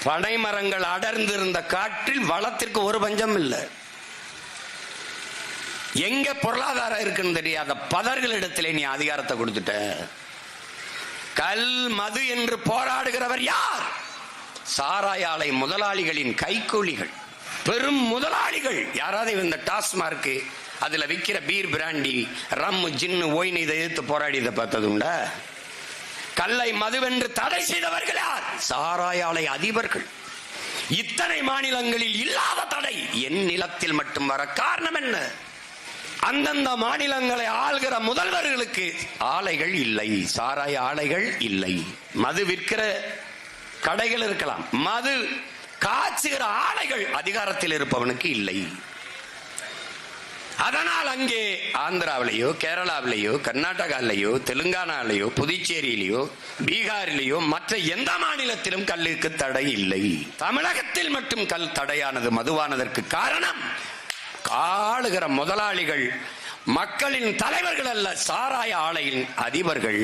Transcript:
பனை மரங்கள் அடர்ந்திருந்த காற்றில் வளத்திற்கு ஒரு பஞ்சம் இல்லை. எங்க பொருளாதாரம் இருக்குன்னு தெரியாத பதர்களிடத்திலே நீ அதிகாரத்தை கொடுத்துட்ட. கல் மது என்று போராடுகிறவர் யார்? சாராய ஆலை முதலாளிகளின் கைக்கூலிகள், பெரும் முதலாளிகள். யாராவது இந்த டாஸ்மார்க் அதுல விற்கிற பீர், பிராண்டி, ரம், ஜின்னு, ஒயின் இதை எதிர்த்து போராடியதை பார்த்தது உண்டா? கல்லை மதுவென்று தடை செய்தவர்கள் யார்? சாராய ஆலை அதிபர்கள். இத்தனை மாநிலங்களில் இல்லாத தடை என் நிலத்தில் மட்டும் வர காரணம் என்ன? அந்தந்த மாநிலங்களை ஆள்கிற முதல்வர்களுக்கு ஆலைகள் இல்லை, சாராய ஆலைகள் இல்லை. மது விற்கிற கடைகள் இருக்கலாம், மது காய்ச்சுகிற ஆலைகள் அதிகாரத்தில் இருப்பவனுக்கு இல்லை. அதனால் அங்கே ஆந்திராவிலேயோ, கேரளாவிலேயோ, கர்நாடகாவிலேயோ, தெலுங்கானாவிலேயோ, புதுச்சேரியிலேயோ, பீகாரிலேயோ, மற்ற எந்த மாநிலத்திலும் கல்லுக்கு தடை இல்லை. தமிழகத்தில் மட்டும் கல் தடையானது, மதுவானதற்கு காரணம் ஆளுகிற முதலாளிகள், மக்களின் தலைவர்கள் அல்ல, சாராய ஆலையின் அதிபர்கள்.